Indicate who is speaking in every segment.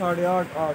Speaker 1: 8.5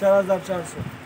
Speaker 1: 4400.